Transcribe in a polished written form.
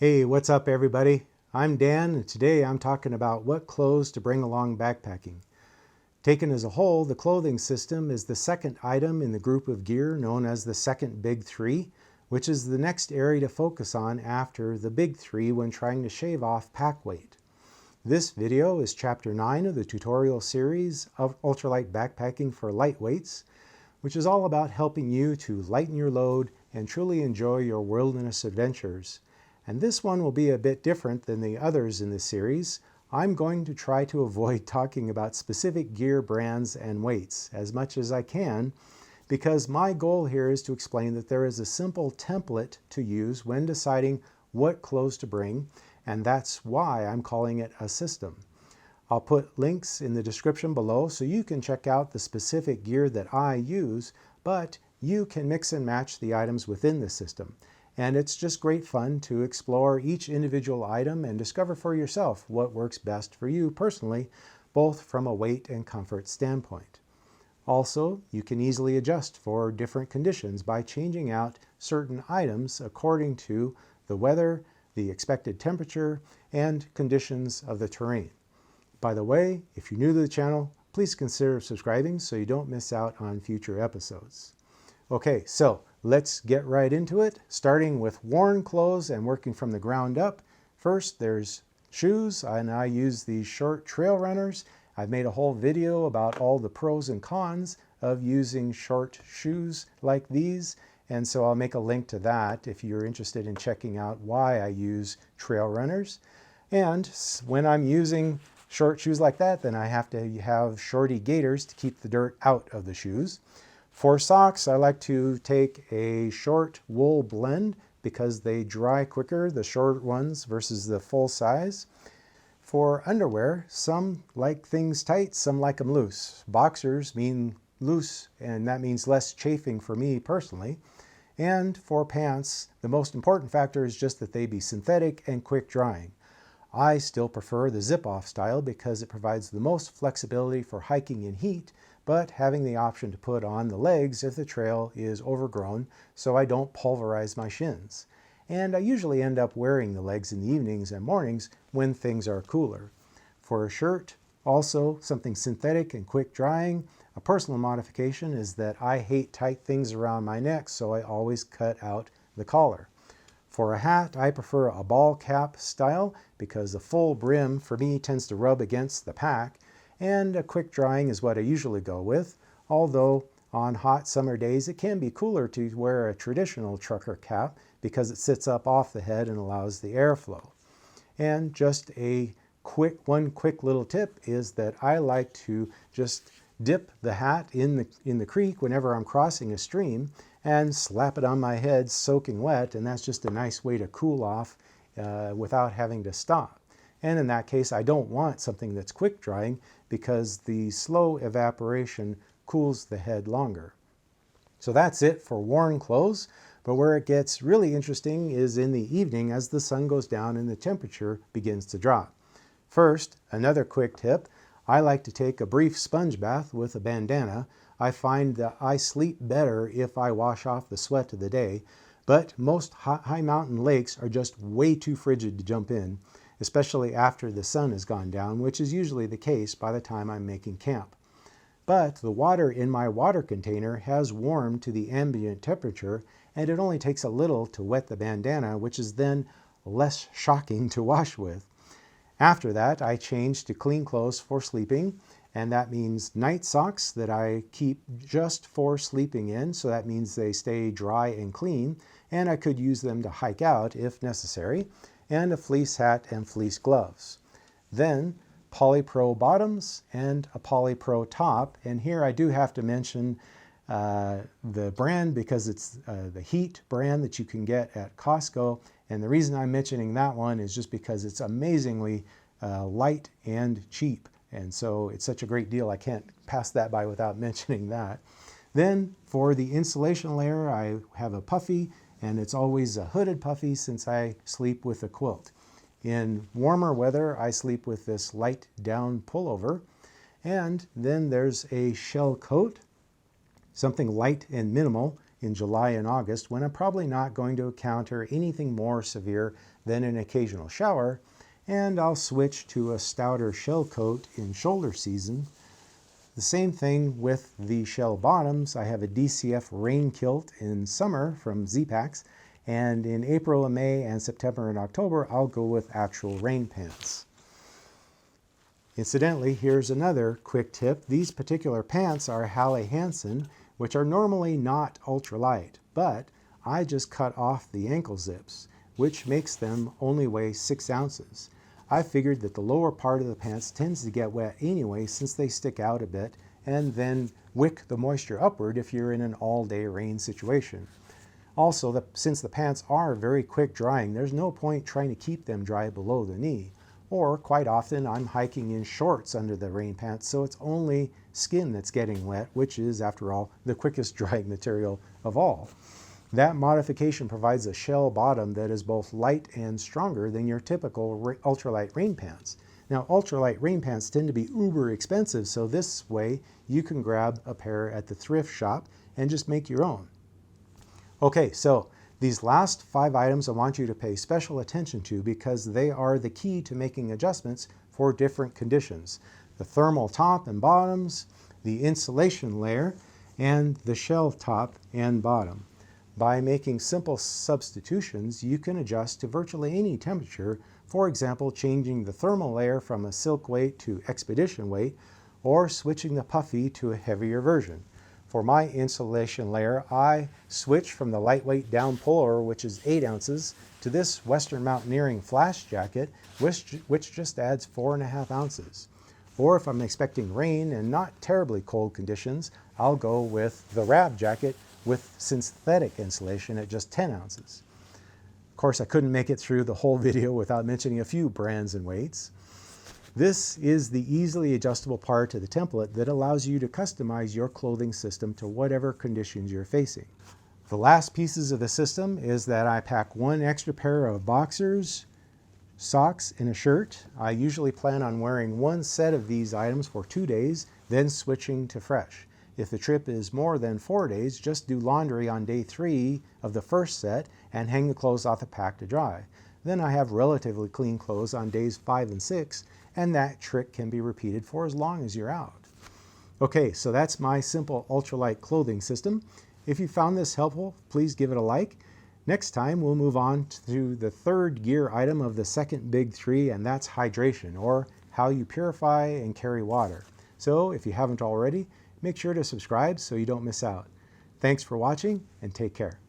Hey, what's up everybody? I'm Dan, and today I'm talking about what clothes to bring along backpacking. Taken as a whole, the clothing system is the second item in the group of gear known as the second big three, which is the next area to focus on after the big three when trying to shave off pack weight. This video is chapter 9 of the tutorial series of Ultralight Backpacking for Lightweights, which is all about helping you to lighten your load and truly enjoy your wilderness adventures. And this one will be a bit different than the others in this series. I'm going to try to avoid talking about specific gear brands and weights as much as I can, because my goal here is to explain that there is a simple template to use when deciding what clothes to bring, and that's why I'm calling it a system. I'll put links in the description below so you can check out the specific gear that I use, but you can mix and match the items within the system. And it's just great fun to explore each individual item and discover for yourself what works best for you personally, both from a weight and comfort standpoint. Also, you can easily adjust for different conditions by changing out certain items according to the weather, the expected temperature, and conditions of the terrain. By the way, if you're new to the channel, please consider subscribing so you don't miss out on future episodes. Okay, so let's get right into it, starting with worn clothes and working from the ground up. First, there's shoes, and I use these short trail runners. I've made a whole video about all the pros and cons of using short shoes like these, and so I'll make a link to that if you're interested in checking out why I use trail runners. And when I'm using short shoes like that, then I have to have shorty gaiters to keep the dirt out of the shoes. For socks, I like to take a short wool blend because they dry quicker, the short ones versus the full size. For underwear, some like things tight, some like them loose. Boxers mean loose, and that means less chafing for me personally. And for pants, the most important factor is just that they be synthetic and quick drying. I still prefer the zip-off style because it provides the most flexibility for hiking in heat, but having the option to put on the legs if the trail is overgrown so I don't pulverize my shins. And I usually end up wearing the legs in the evenings and mornings when things are cooler. For a shirt, also something synthetic and quick drying. A personal modification is that I hate tight things around my neck, so I always cut out the collar. For a hat, I prefer a ball cap style because the full brim for me tends to rub against the pack, and a quick drying is what I usually go with, although on hot summer days it can be cooler to wear a traditional trucker cap because it sits up off the head and allows the airflow. And just one quick little tip is that I like to just dip the hat in the creek whenever I'm crossing a stream and slap it on my head soaking wet, and that's just a nice way to cool off without having to stop. And in that case, I don't want something that's quick drying because the slow evaporation cools the head longer. So that's it for worn clothes, but where it gets really interesting is in the evening as the sun goes down and the temperature begins to drop. First, another quick tip, I like to take a brief sponge bath with a bandana. I find that I sleep better if I wash off the sweat of the day, but most high mountain lakes are just way too frigid to jump in, especially after the sun has gone down, which is usually the case by the time I'm making camp. But the water in my water container has warmed to the ambient temperature, and it only takes a little to wet the bandana, which is then less shocking to wash with. After that, I change to clean clothes for sleeping, and that means night socks that I keep just for sleeping in, so that means they stay dry and clean, and I could use them to hike out if necessary, and a fleece hat and fleece gloves. Then Polypro bottoms and a Polypro top, and here I do have to mention the brand because it's the Heat brand that you can get at Costco, and the reason I'm mentioning that one is just because it's amazingly light and cheap, and so it's such a great deal I can't pass that by without mentioning that. Then for the insulation layer, I have a puffy, and it's always a hooded puffy since I sleep with a quilt. In warmer weather, I sleep with this light down pullover. And then there's a shell coat, something light and minimal in July and August when I'm probably not going to encounter anything more severe than an occasional shower, and I'll switch to a stouter shell coat in shoulder season. The same thing with the shell bottoms. I have a DCF rain kilt in summer from Z-Packs, and in April and May and September and October I'll go with actual rain pants. Incidentally, here's another quick tip. These particular pants are Halle Hansen, which are normally not ultralight, but I just cut off the ankle zips, which makes them only weigh 6 ounces. I figured that the lower part of the pants tends to get wet anyway since they stick out a bit and then wick the moisture upward if you're in an all-day rain situation. Also, since the pants are very quick drying, there's no point trying to keep them dry below the knee. Or quite often I'm hiking in shorts under the rain pants, so it's only skin that's getting wet, which is, after all, the quickest drying material of all. That modification provides a shell bottom that is both light and stronger than your typical ultralight rain pants. Now, ultralight rain pants tend to be uber expensive, so this way you can grab a pair at the thrift shop and just make your own. Okay, so these last 5 items I want you to pay special attention to because they are the key to making adjustments for different conditions. The thermal top and bottoms, the insulation layer, and the shell top and bottom. By making simple substitutions, you can adjust to virtually any temperature, for example, changing the thermal layer from a silk weight to expedition weight, or switching the puffy to a heavier version. For my insulation layer, I switched from the lightweight down polar, which is 8 ounces, to this Western Mountaineering flash jacket, which just adds 4.5 ounces. Or if I'm expecting rain and not terribly cold conditions, I'll go with the Rab jacket with synthetic insulation at just 10 ounces. Of course, I couldn't make it through the whole video without mentioning a few brands and weights. This is the easily adjustable part of the template that allows you to customize your clothing system to whatever conditions you're facing. The last pieces of the system is that I pack 1 extra pair of boxers, socks, and a shirt. I usually plan on wearing 1 set of these items for 2 days, then switching to fresh. If the trip is more than 4 days, just do laundry on day 3 of the first set and hang the clothes off the pack to dry. Then I have relatively clean clothes on days 5 and 6, and that trick can be repeated for as long as you're out. Okay, so that's my simple ultralight clothing system. If you found this helpful, please give it a like. Next time we'll move on to the 3rd gear item of the second big 3, and that's hydration, or how you purify and carry water. So if you haven't already, make sure to subscribe so you don't miss out. Thanks for watching, and take care.